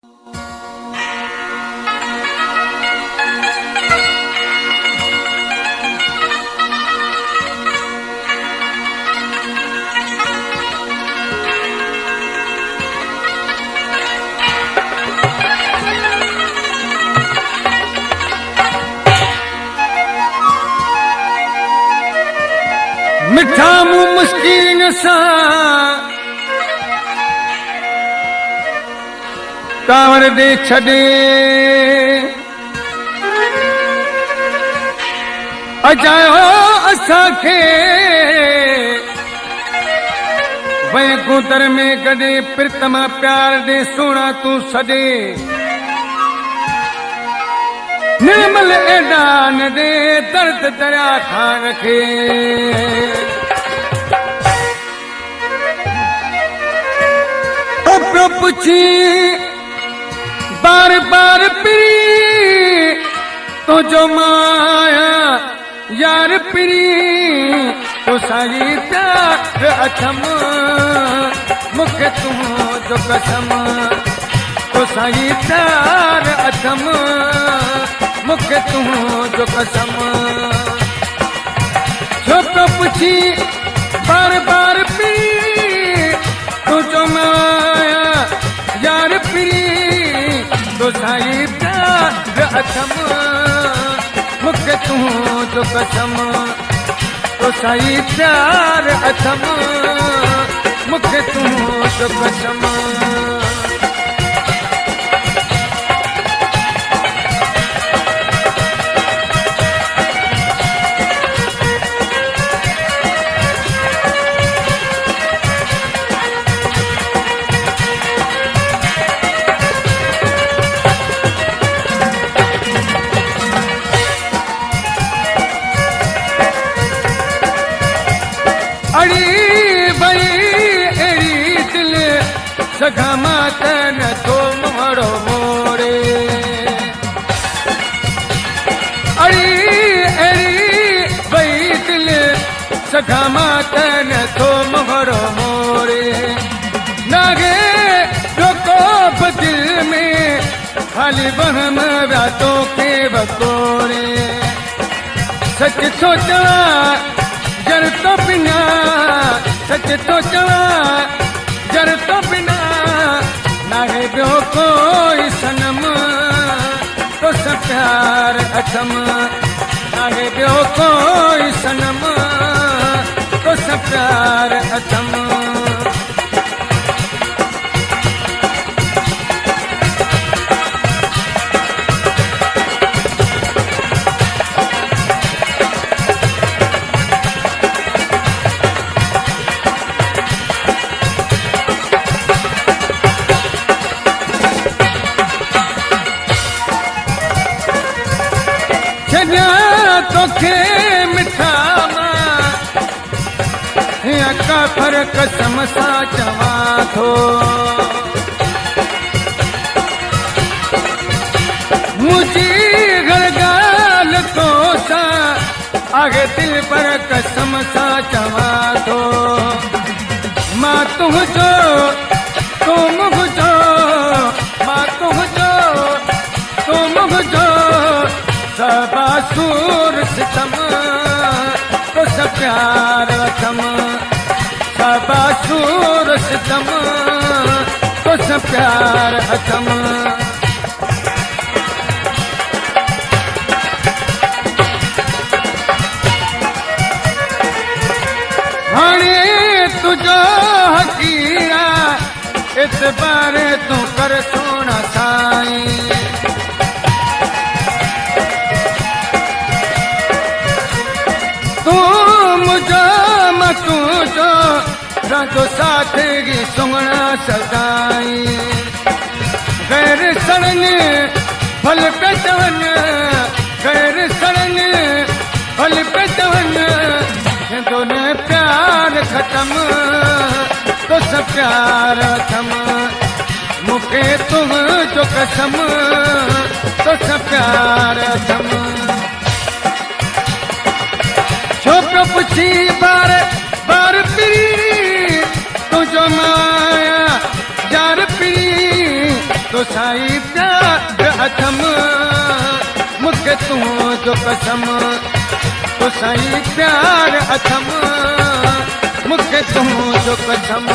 मिठा मुंह मुस्किन सा कांवर दे छॾे अजायो असांखे वैगूं दर में गॾे प्रीतमा प्यार दे सोना तूं सॾे निर्मल एॾा न दे दर्द दरिया खां रखे पियो पुछी बार बार पिरी तुझो माया यार पिरी तो साई प्यार अथम मूंखे तुंहिंजो कसम तो साई प्यार अथम मूंखे तुंहिंजो कसम छो पियो पुछी बार बार पिरी तुझो माया यार पिरी तो साई प्यार अथम मूंखे तुंहिंजो कसम तो साई प्यार अथम मूंखे तुंहिंजो कसम सघा मात न थो मोड़ो मोड़े अड़ी अड़ी भई दिल सघा मात न थो मोड़ो मोड़े नागे रोको दिल में खाली वहम रातों के बकोरे सच तो चला जर तो बिना सच तो चला जर तो बिना नाहे ॿियो कोई सनम तो स प्यार अथम नाहे ॿियो कोई सनम तो स प्यार अथम तोखे मिठा या काफर कसम सां चवां थो मुंहिंजी हर ॻाल्हि तो सां आहे दिल पर कसम सां चवां थो मां तुंहिंजो तूं मुंहिंजो मां तुंहिंजो तूं मुंहिंजो सबासूर सितम तो स प्यार अथम सबासूर सितम तो स प्यार अथम हाणे तुझो हकीरा एतबार तूं कर सोना साईं तुझो राजो साथी सुगना सदाई गैर सड़न फल पे चवन गैर सड़न फल पे चवन दोनों प्यार खत्म तो सब प्यार थम मुखे तुझो कसम तो सब प्यार थम छोकरो पुछी बार बार पिरी तुझो माया यार पिरी तो तो साईं प्यार अथम मूंखे तूं जो कसम तो साईं प्यार अथम मूंखे तूं जो कसम